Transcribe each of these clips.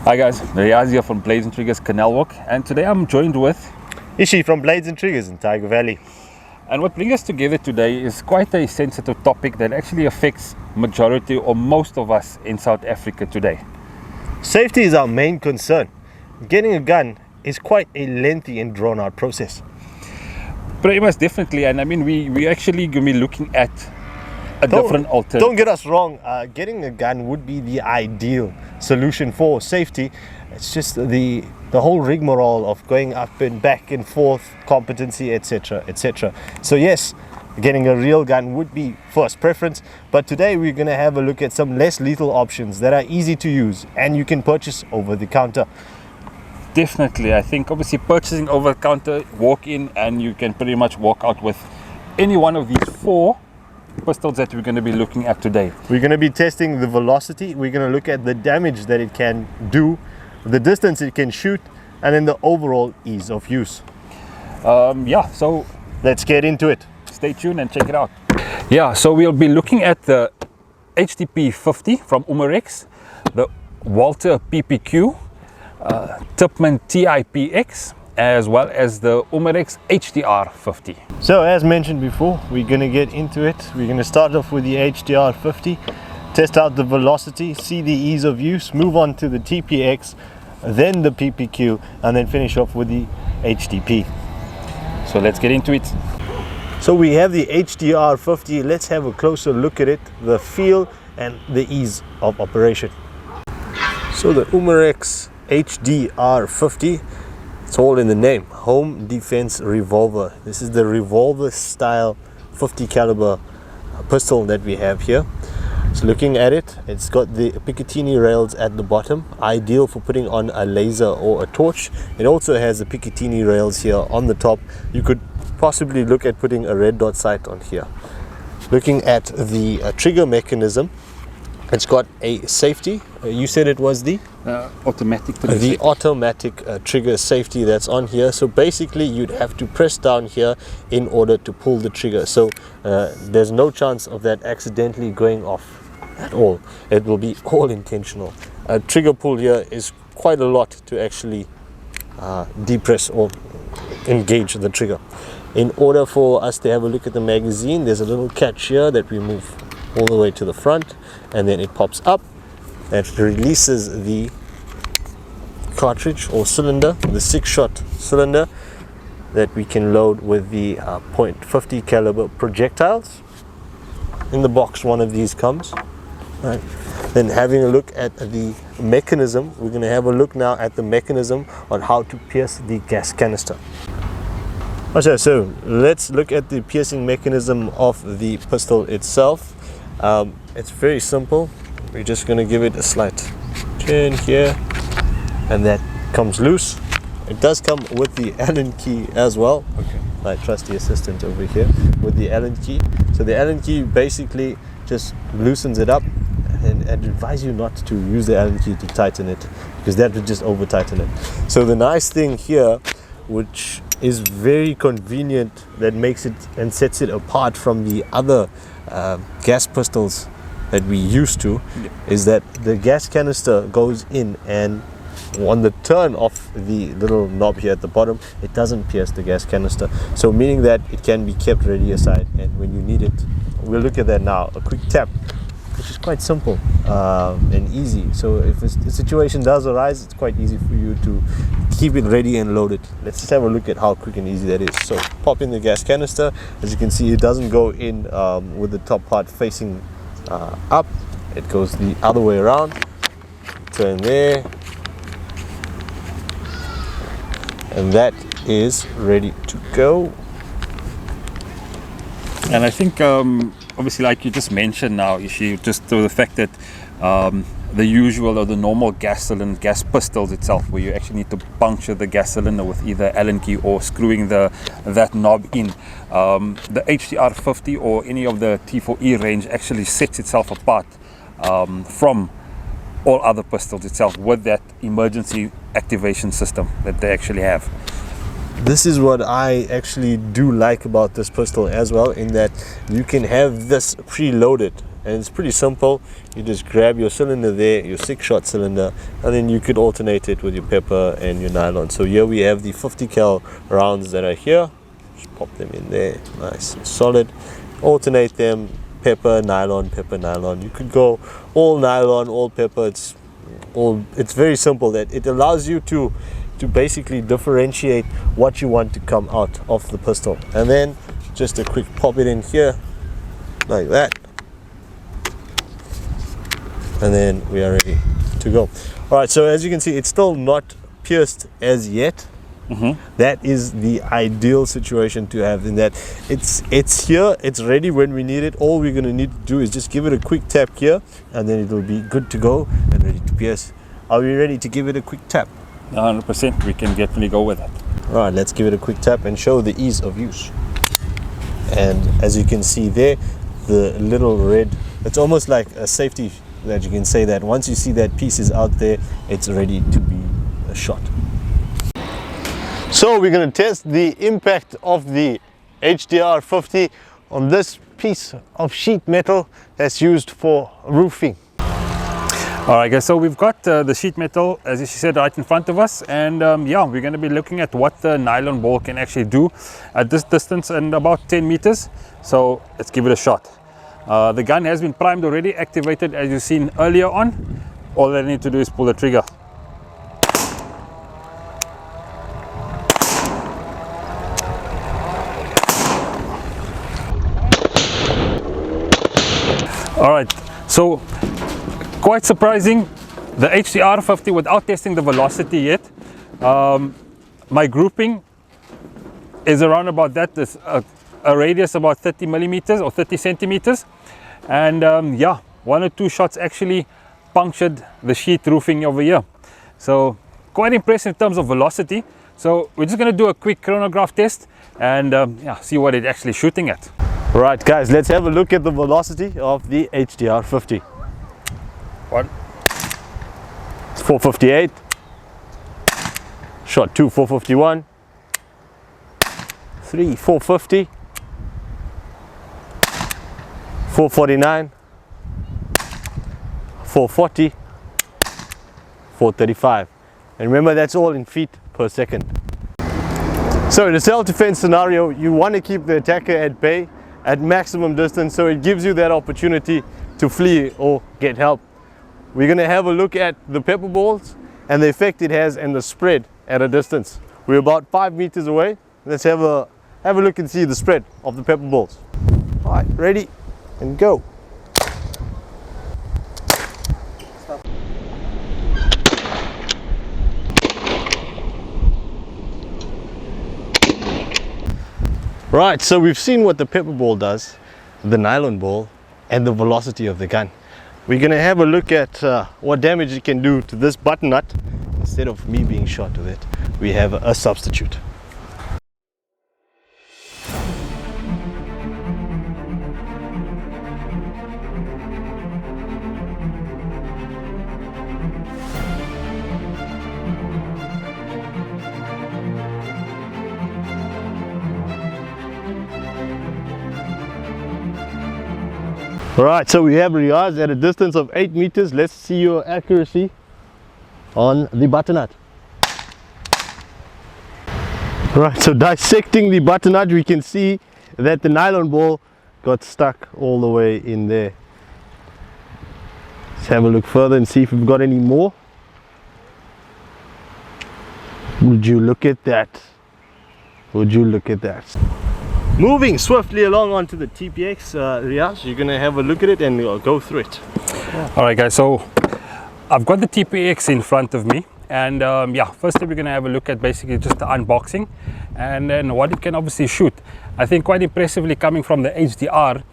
Hi guys, Riaz here from Blades and Triggers Canal Walk, and today I'm joined with Ishi from Blades and Triggers in Tiger Valley. And what brings us together today is quite a sensitive topic that actually affects majority or most of us in South Africa today. Safety is our main concern. Getting a gun is quite a lengthy and drawn out process. Pretty much definitely, and I mean we actually going to be looking at a different alternative. Don't get us wrong, getting a gun would be the ideal solution for safety. It's just the whole rigmarole of going up and back and forth, competency, etc, etc. So yes, getting a real gun would be first preference, but today we're going to have a look at some less lethal options that are easy to use and you can purchase over the counter. Definitely, I think obviously purchasing over the counter, walk in and you can pretty much walk out with any one of these four pistols that we're going to be looking at today. We're going to be testing the velocity, we're going to look at the damage that it can do, the distance it can shoot, and then the overall ease of use. Yeah, so let's get into it. Stay tuned and check it out. Yeah, so we'll be looking at the HDP 50 from Umarex, the Walther PPQ, TIPPMANN TIPX, as well as the Umarex HDR 50. So as mentioned before, we're going to get into it. We're going to start off with the HDR 50, test out the velocity, see the ease of use, move on to the TPX, then the PPQ, and then finish off with the HDP. So let's get into it. So we have the HDR 50. Let's have a closer look at it, the feel and the ease of operation. So the Umarex HDR 50, it's all in the name, Home Defense Revolver. This is the revolver style 50 caliber pistol that we have here. So looking at it, it's got the Picatinny rails at the bottom, ideal for putting on a laser or a torch. It also has the Picatinny rails here on the top. You could possibly look at putting a red dot sight on here. Looking at the trigger mechanism, it's got a safety. You said it was the automatic. The automatic trigger safety that's on here. So basically you'd have to press down here in order to pull the trigger. So there's no chance of that accidentally going off at all. It will be all intentional. A trigger pull here is quite a lot to actually depress or engage the trigger. In order for us to have a look at the magazine, there's a little catch here that we move all the way to the front, and then it pops up and releases the cartridge or cylinder, the 6-shot cylinder that we can load with the .50 caliber projectiles. In the box one of these comes. Right. Then having a look at the mechanism, we're going to have a look now at the mechanism on how to pierce the gas canister. Okay, so let's look at the piercing mechanism of the pistol itself. It's very simple. We're just going to give it a slight turn here and that comes loose. It does come with the Allen key as well. Okay. My trusty assistant over here with the Allen key. So the Allen key basically just loosens it up, and I advise you not to use the Allen key to tighten it because that would just over tighten it. So the nice thing here, which is very convenient, that makes it and sets it apart from the other gas pistols that we used to, is that the gas canister goes in, and on the turn of the little knob here at the bottom, it doesn't pierce the gas canister, so meaning that it can be kept ready aside, and when you need it, we'll look at that now. A quick tap, which is quite simple and easy. So if a situation does arise, it's quite easy for you to keep it ready and loaded. Let's just have a look at how quick and easy that is. So pop in the gas canister. As you can see, it doesn't go in with the top part facing up. It goes the other way around. Turn there, and that is ready to go. And I think obviously, like you just mentioned now, Ishi, just through the fact that the usual or the normal gas pistols itself, where you actually need to puncture the gas cylinder with either Allen key or screwing that knob in, the HDR 50 or any of the T4E range actually sets itself apart from all other pistols itself with that emergency activation system that they actually have. This is what I actually do like about this pistol as well, in that you can have this preloaded and it's pretty simple. You just grab your cylinder there, your 6-shot cylinder, and then you could alternate it with your pepper and your nylon. So here we have the 50 cal rounds that are here. Just pop them in there, nice and solid. Alternate them, pepper, nylon, pepper, nylon. You could go all nylon, all pepper. It's very simple. That it allows you to basically differentiate what you want to come out of the pistol. And then just a quick pop it in here like that, and then we are ready to go. All right, so as you can see, it's still not pierced as yet. That is the ideal situation to have, in that it's here, it's ready when we need it. All we're going to need to do is just give it a quick tap here, and then it will be good to go and ready to pierce. Are we ready to give it a quick tap? 100%, we can definitely go with that. All right, let's give it a quick tap and show the ease of use. And as you can see there, the little red, it's almost like a safety, that you can say that once you see that piece is out there, it's ready to be a shot. So we're going to test the impact of the HDR 50 on this piece of sheet metal that's used for roofing. Alright guys, so we've got the sheet metal, as she said, right in front of us, and yeah, we're going to be looking at what the nylon ball can actually do at this distance and about 10 meters. So let's give it a shot. The gun has been primed already, activated as you've seen earlier on. All I need to do is pull the trigger. Alright, so quite surprising, the HDR 50 without testing the velocity yet. My grouping is around about that. There's a radius about 30 millimeters or 30 centimeters, and yeah, 1 or 2 shots actually punctured the sheet roofing over here. So quite impressive in terms of velocity. So we're just going to do a quick chronograph test and yeah, see what it's actually shooting at. Right guys, let's have a look at the velocity of the HDR 50. 1, It's 458. Shot 2, 451. 3, 450. 449. 440. 435. And remember, that's all in feet per second. So in a self-defense scenario, you want to keep the attacker at bay at maximum distance, so it gives you that opportunity to flee or get help. We're going to have a look at the Pepperballs and the effect it has and the spread at a distance. We're about 5 meters away. Let's have a look and see the spread of the Pepperballs. All right, ready and go. Right, so we've seen what the Pepperball does, the nylon ball, and the velocity of the gun. We're going to have a look at what damage it can do to this button nut. Instead of me being shot with it, we have a substitute. Alright, so we have Riaz at a distance of 8 meters. Let's see your accuracy on the button nut. Right, so dissecting the button nut, we can see that the nylon ball got stuck all the way in there. Let's have a look further and see if we've got any more. Would you look at that? Would you look at that? Moving swiftly along onto the TiPX, Riaz, you're going to have a look at it and go through it. Alright guys, so I've got the TiPX in front of me, and yeah, firstly we're going to have a look at basically just the unboxing and then what it can obviously shoot. I think quite impressively coming from the HDR,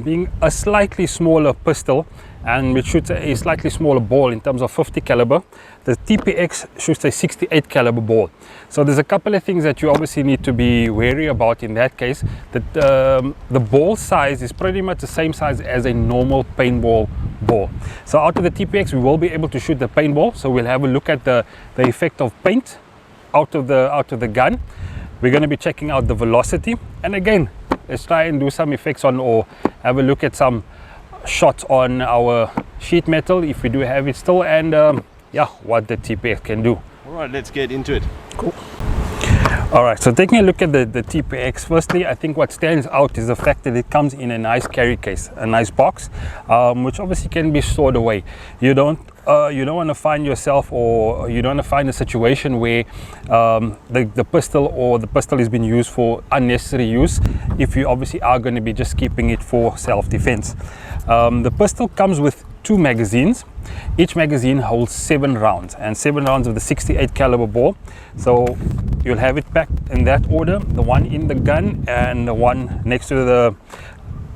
being a slightly smaller pistol, and which shoots a slightly smaller ball in terms of 50 caliber. The TiPX shoots a 68 caliber ball. So there's a couple of things that you obviously need to be wary about in that case. That the ball size is pretty much the same size as a normal paintball ball. So out of the TiPX we will be able to shoot the paintball. So we'll have a look at the effect of paint out of the gun. We're going to be checking out the velocity, and again let's try and do some effects on, or have a look at some shots on our sheet metal, if we do have it still, and yeah, what the TiPX can do. All right, let's get into it. Cool. All right, so taking a look at the TiPX, firstly, I think what stands out is the fact that it comes in a nice carry case, a nice box, which obviously can be stored away. You don't want to find yourself, or you don't want to find a situation where the pistol has been used for unnecessary use, if you obviously are going to be just keeping it for self-defense. The pistol comes with 2 magazines. Each magazine holds 7 rounds, and 7 rounds of the 68 caliber ball. So you'll have it packed in that order, the one in the gun and the one next to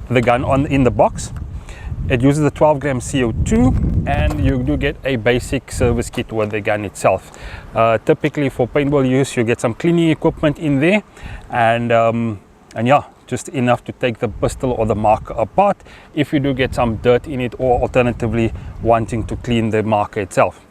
the gun in the box. It uses a 12 gram CO2, and you do get a basic service kit with the gun itself. Typically for paintball use, you get some cleaning equipment in there, and yeah, just enough to take the pistol or the marker apart if you do get some dirt in it, or alternatively wanting to clean the marker itself.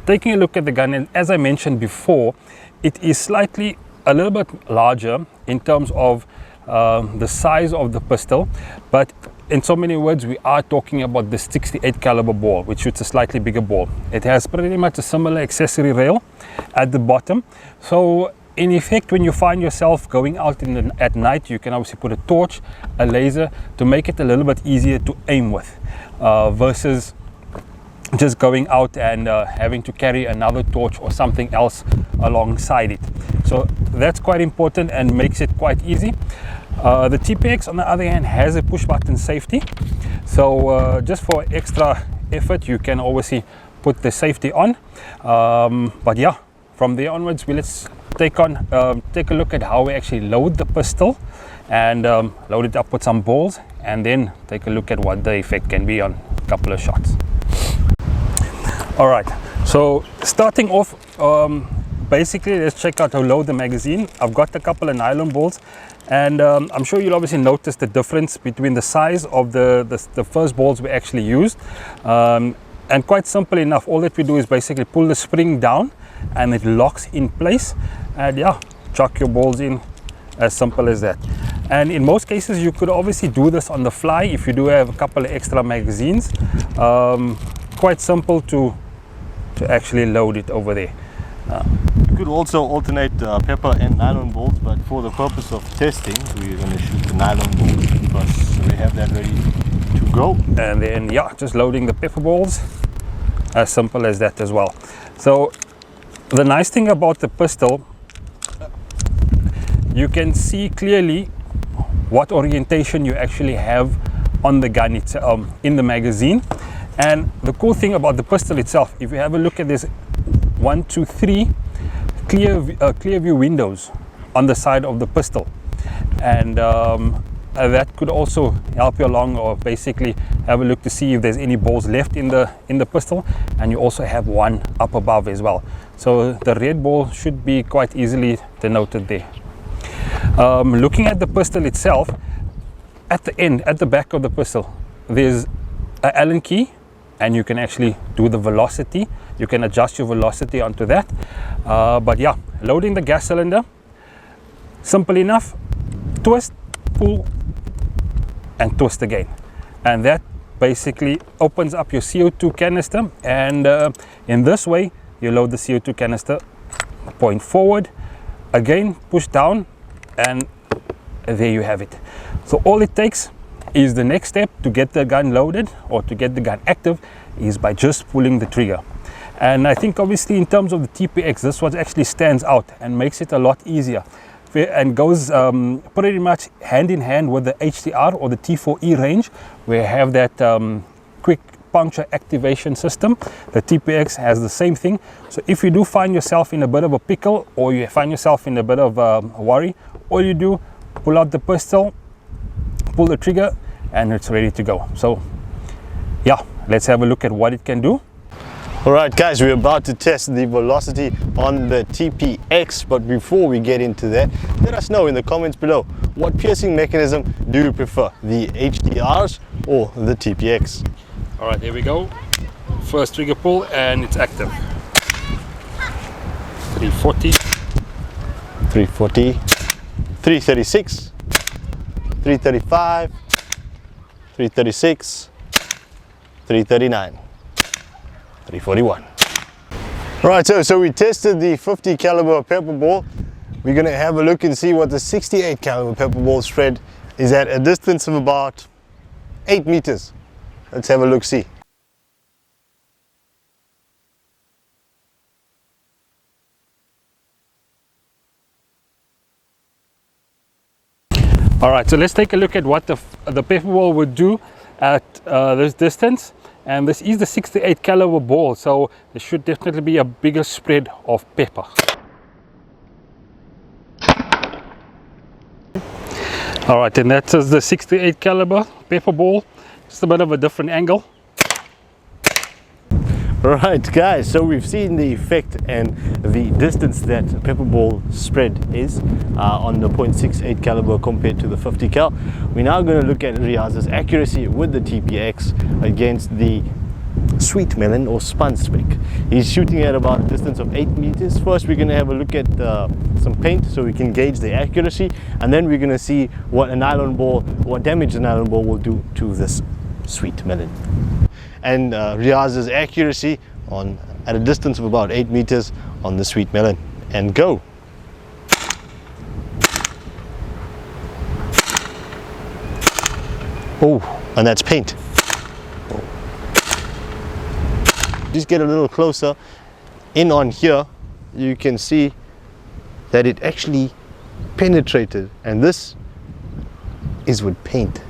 Taking a look at the gun, and as I mentioned before, it is a little bit larger in terms of the size of the pistol, but in so many words, we are talking about the 68 caliber ball, which shoots a slightly bigger ball. It has pretty much a similar accessory rail at the bottom. So in effect, when you find yourself going out at night, you can obviously put a torch, a laser, to make it a little bit easier to aim with, versus just going out and having to carry another torch or something else alongside it. So that's quite important and makes it quite easy. The TiPX, on the other hand, has a push button safety, so just for extra effort you can obviously put the safety on, but yeah, from there onwards, let's take a look at how we actually load the pistol, and load it up with some balls, and then take a look at what the effect can be on a couple of shots. All right, so starting off, basically let's check out how to load the magazine. I've got a couple of nylon balls, and I'm sure you'll obviously notice the difference between the size of the first balls we actually used, and quite simple enough. All that we do is basically pull the spring down and it locks in place, and yeah, chuck your balls in, as simple as that. And in most cases you could obviously do this on the fly if you do have a couple of extra magazines. Quite simple to actually load it over there. You could also alternate pepper and nylon bolts, but for the purpose of testing, we're going to shoot the nylon bolts because we have that ready to go. And then yeah, just loading the Pepperballs, as simple as that as well. So the nice thing about the pistol, you can see clearly what orientation you actually have on the gun itself, in the magazine. And the cool thing about the pistol itself, if you have a look at this 1, 2, 3 clear view windows on the side of the pistol, and that could also help you along, or basically have a look to see if there's any balls left in the pistol. And you also have one up above as well, so the red ball should be quite easily denoted there. Looking at the pistol itself, at the end, at the back of the pistol, there's an Allen key, and you can actually do the velocity. You can adjust your velocity onto that. But yeah, loading the gas cylinder, simple enough. Twist, pull, and twist again, and that basically opens up your CO2 canister. And in this way, you load the CO2 canister, point forward, again push down, and there you have it. So all it takes is the next step to get the gun loaded, or to get the gun active, is by just pulling the trigger. And I think obviously in terms of the TiPX, this one actually stands out and makes it a lot easier, and goes pretty much hand in hand with the HDR or the T4E range, where you have that quick puncture activation system. The TiPX has the same thing. So if you do find yourself in a bit of a pickle, or you find yourself in a bit of a worry, all you do, pull out the pistol, pull the trigger, and it's ready to go. So yeah, let's have a look at what it can do. Alright guys, we're about to test the velocity on the TiPX, but before we get into that, let us know in the comments below, what piercing mechanism do you prefer, the HDRs or the TiPX? Alright, here we go. First trigger pull, and it's active. 340, 340, 336, 335, 336, 339, 341. Right, so we tested the 50 caliber pepper ball. We're gonna have a look and see what the 68 caliber pepper ball spread is at a distance of about 8 meters. Let's have a look, see. All right, so let's take a look at what the pepperball would do at this distance. And this is the 68 caliber ball, so there should definitely be a bigger spread of pepper. All right, and that is the 68 caliber pepper ball. Just a bit of a different angle. Right guys, so we've seen the effect and the distance that pepperball spread is on the .68 caliber compared to the 50 cal. We're now going to look at Riaz's accuracy with the TiPX against the sweet melon or spun spec. He's shooting at about a distance of 8 meters. First we're going to have a look at some paint so we can gauge the accuracy, and then we're going to see what a nylon ball, what damage a nylon ball will do to this sweet melon. And Riaz's accuracy at a distance of about 8 meters on the sweet melon. And go! Oh, and that's paint. Just get a little closer in on here, you can see that it actually penetrated, and this is with paint.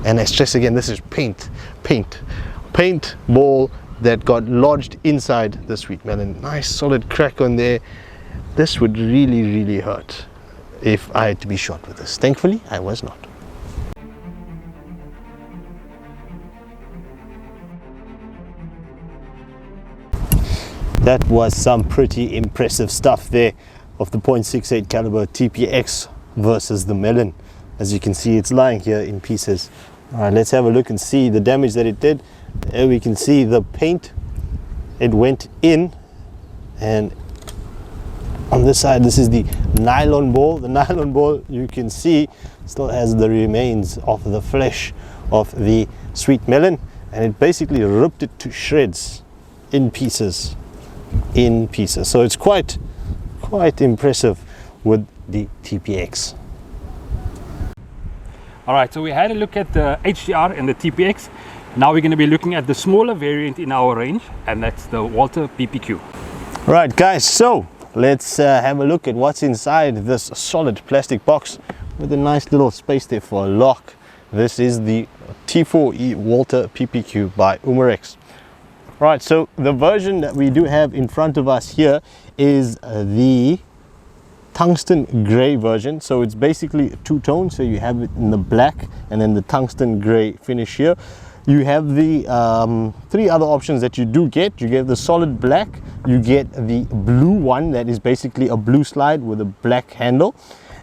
And I stress again, this is paint ball that got lodged inside the sweet melon. Nice solid crack on there. This would really hurt if I had to be shot with this. Thankfully I was not. That was some pretty impressive stuff there of the .68 caliber TiPX versus the melon. As you can see, it's lying here in pieces. All right, let's have a look and see the damage that it did. There we can see the paint, it went in, and on this side this is the nylon ball. The nylon ball, you can see, still has the remains of the flesh of the sweet melon, and it basically ripped it to shreds, in pieces. So it's quite impressive with the TiPX. All right, so we had a look at the HDR and the TiPX. Now we're going to be looking at the smaller variant in our range, and that's the Walther PPQ. Right guys, so let's have a look at what's inside this solid plastic box with a nice little space there for a lock. This is the T4E Walther PPQ by Umarex. Right, so the version that we do have in front of us here is the tungsten gray version. So it's basically two-tone, so you have it in the black and then the tungsten gray finish here. You have the three other options that you do get. You get the solid black, you get the blue one that is basically a blue slide with a black handle,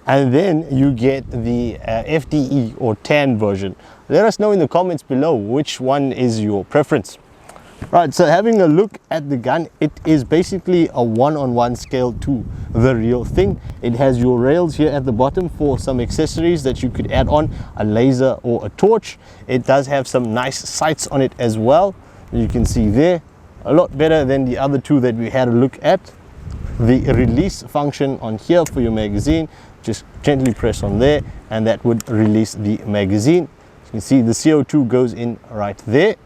and then you get the FDE or tan version. Let us know in the comments below which one is your preference. Right, so having a look at the gun, it is basically a 1:1 scale to the real thing. It has your rails here at the bottom for some accessories that you could add on, a laser or a torch. It does have some nice sights on it as well. You can see there, a lot better than the other two that we had a look at. The release function on here for your magazine, just gently press on there and that would release the magazine. You can see the CO2 goes in right there.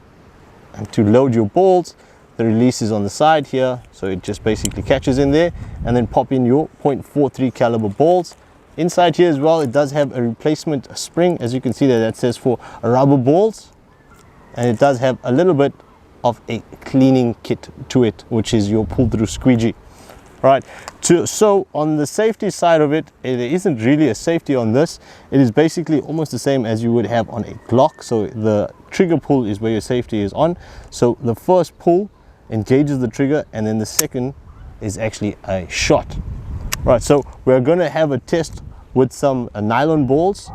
And to load your balls, the release is on the side here, so it just basically catches in there, and then pop in your .43 caliber balls. Inside here as well, it does have a replacement spring, as you can see there, that says for Rubberballs, and it does have a little bit of a cleaning kit to it, which is your pull-through squeegee. Right, so on the safety side of it, there isn't really a safety on this. It is basically almost the same as you would have on a Glock. So the trigger pull is where your safety is on. So the first pull engages the trigger, and then the second is actually a shot. Right, so we're going to have a test with some nylon balls,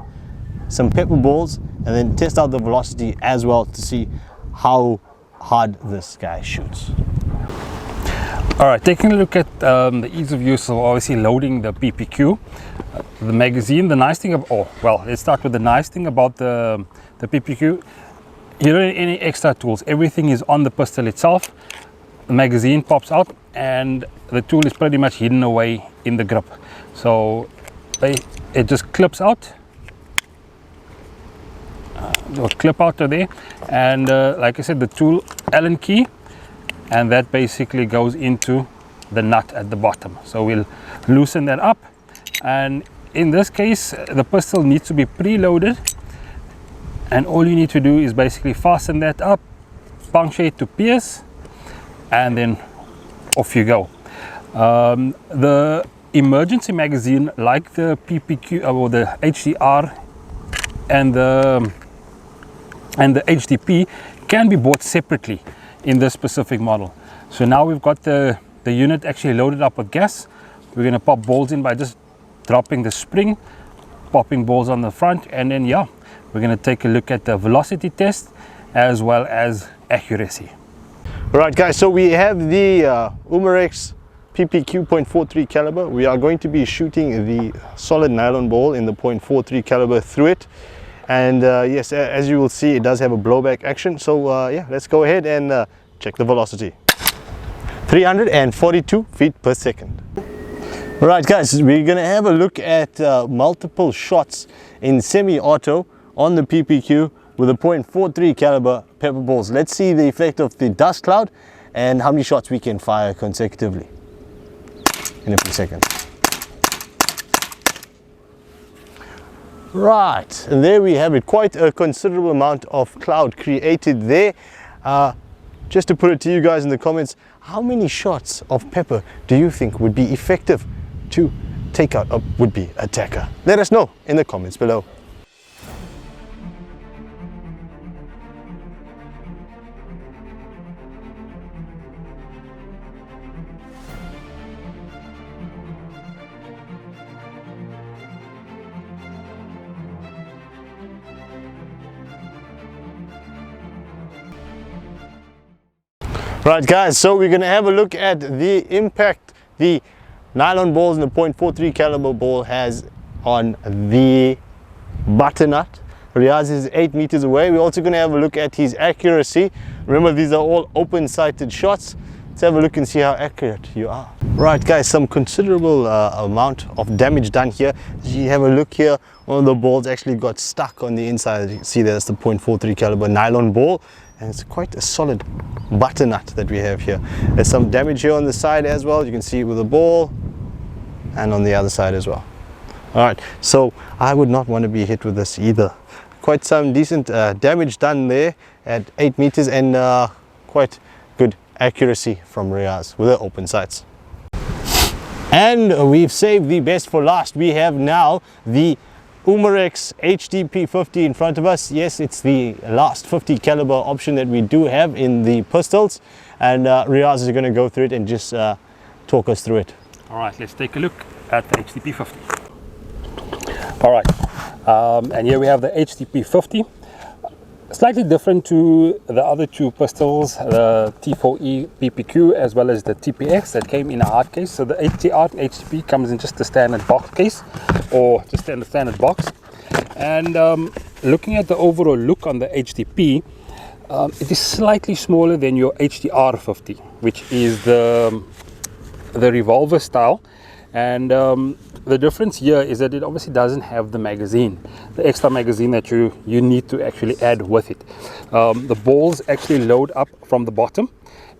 some pepper balls, and then test out the velocity as well to see how hard this guy shoots. All right, taking a look at the ease of use of obviously loading the PPQ, the magazine. The nice thing let's start with the nice thing about the PPQ. you don't need any extra tools. Everything is on the pistol itself. The magazine pops out and the tool is pretty much hidden away in the grip. So it just clips out. It'll clip out of there, and like I said, the tool Allen key, and that basically goes into the nut at the bottom. So we'll loosen that up, and in this case the pistol needs to be preloaded, and all you need to do is basically fasten that up, puncture it to pierce, and then off you go. The emergency magazine, like the PPQ or the HDR and the HDP, can be bought separately in this specific model. So now we've got the unit actually loaded up with gas. We're going to pop balls in by just dropping the spring, popping balls on the front, and then yeah, we're going to take a look at the velocity test as well as accuracy. All right guys, so we have the Umarex PPQ .43 caliber. We are going to be shooting the solid nylon ball in the .43 caliber through it, and yes, as you will see, it does have a blowback action. So yeah, let's go ahead and check the velocity. 342 feet per second. All right guys, we're gonna have a look at multiple shots in semi-auto on the PPQ with a .43 caliber Pepperballs. Let's see the effect of the dust cloud and how many shots we can fire consecutively in a few seconds. Right, and there we have it. Quite a considerable amount of cloud created there. Just to put it to you guys in the comments, how many shots of pepper do you think would be effective to take out a would-be attacker? Let us know in the comments below. Right guys, so we're going to have a look at the impact the nylon balls and the .43 caliber ball has on the butternut. Riaz is 8 meters away. We're also going to have a look at his accuracy. Remember, these are all open-sighted shots. Let's have a look and see how accurate you are. Right guys, some considerable amount of damage done here. As you have a look here, one of the balls actually got stuck on the inside. You can see that's the .43 caliber nylon ball, and it's quite a solid butternut that we have here. There's some damage here on the side as well. You can see with the ball, and on the other side as well. All right, so I would not want to be hit with this either. Quite some decent damage done there at 8 meters, and quite good accuracy from Riaz with the open sights. And we've saved the best for last. We have now the Umarex HDP 50 in front of us. Yes, it's the last 50 caliber option that we do have in the pistols, and Riaz is going to go through it and just talk us through it. All right, let's take a look at the HDP 50. All right, and here we have the HDP 50. Slightly different to the other two pistols, the T4E PPQ as well as the TiPX that came in a hard case. So the HDR and HDP comes in just the standard box case, or just in the standard box. And looking at the overall look on the HDP, it is slightly smaller than your HDR 50, which is the revolver style. And the difference here is that it obviously doesn't have the magazine, the extra magazine that you need to actually add with it. The balls actually load up from the bottom.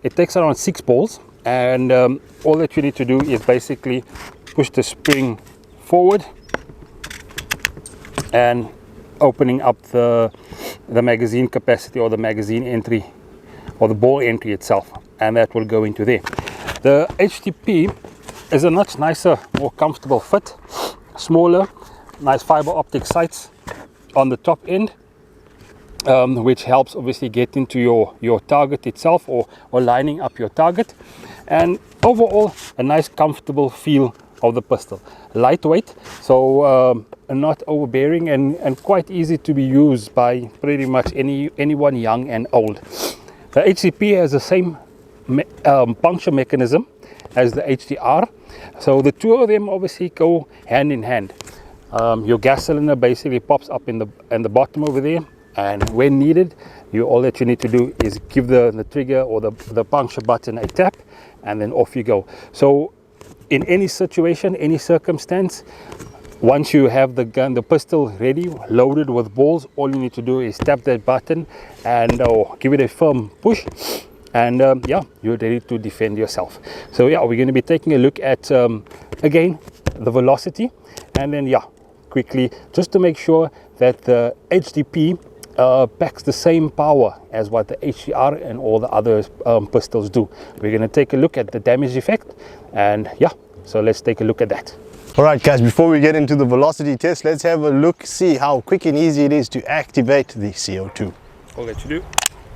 It takes around 6 balls, and all that you need to do is basically push the spring forward and opening up the magazine capacity, or the magazine entry, or the ball entry itself, and that will go into there. The HDP is a much nicer, more comfortable fit, smaller, nice fiber optic sights on the top end, which helps obviously get into your target itself, or lining up your target. And overall, a nice comfortable feel of the pistol. Lightweight, so not overbearing, and quite easy to be used by pretty much anyone young and old. The HDP has the same puncture mechanism as the HDR, so the two of them obviously go hand in hand. Your gas cylinder basically pops up in the bottom over there, and when needed all that you need to do is give the trigger or the puncture button a tap, and then off you go. So in any situation, any circumstance, once you have the gun, the pistol ready, loaded with balls, all you need to do is tap that button and give it a firm push, and yeah, you're ready to defend yourself. So yeah, we're going to be taking a look at again the velocity, and then yeah, quickly, just to make sure that the HDP packs the same power as what the HDR and all the other pistols do. We're going to take a look at the damage effect, and yeah, so let's take a look at that. Alright guys, before we get into the velocity test, let's have a look, see how quick and easy it is to activate the CO2. All that you do.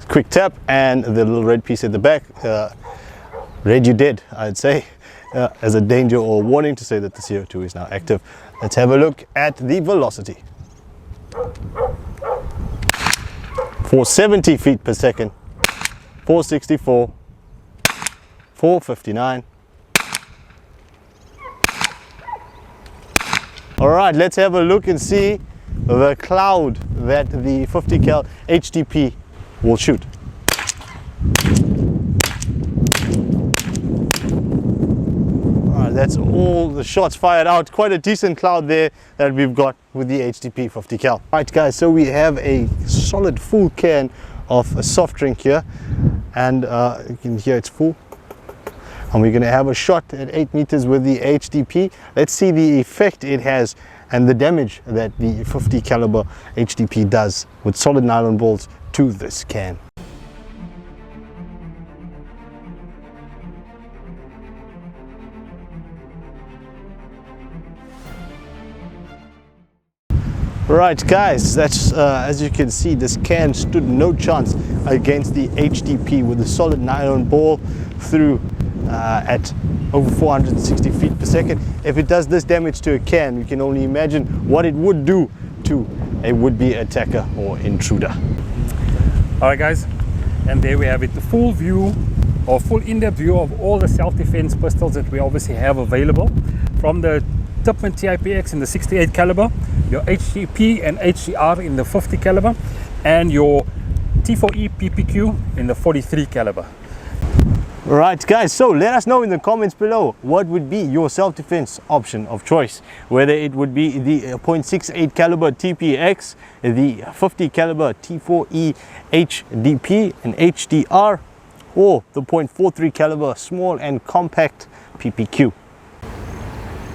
Quick tap, and the little red piece at the back, red you dead, I'd say, as a danger or warning to say that the CO2 is now active. Let's have a look at the velocity. 470 feet per second, 464, 459. Alright, let's have a look and see the cloud that the 50 cal HDP will shoot. Alright, that's all the shots fired out. Quite a decent cloud there that we've got with the HDP 50 cal. Alright guys, so we have a solid full can of a soft drink here, and you can hear it's full. And we're going to have a shot at 8 meters with the HDP. Let's see the effect it has and the damage that the 50 caliber HDP does with solid nylon balls to this can. Right guys, that's as you can see, this can stood no chance against the HDP with a solid nylon ball through at over 460 feet per second. If it does this damage to a can, you can only imagine what it would do to a would-be attacker or intruder. Alright guys, and there we have it, the full view or full in-depth view of all the self-defense pistols that we obviously have available, from the TIPPMANN TIPX in the 68 caliber, your HDP and HDR in the 50 caliber, and your T4E PPQ in the 43 caliber. Right guys, so let us know in the comments below what would be your self-defense option of choice, whether it would be the .68 caliber TPX, the 50 caliber T4E HDP and HDR, or the .43 caliber small and compact PPQ.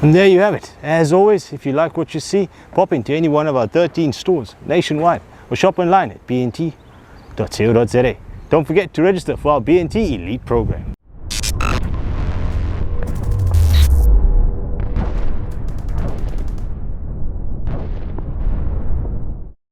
And there you have it. As always, if you like what you see, pop into any one of our 13 stores nationwide or shop online at bnt.co.za. Don't forget to register for our BNT Elite program.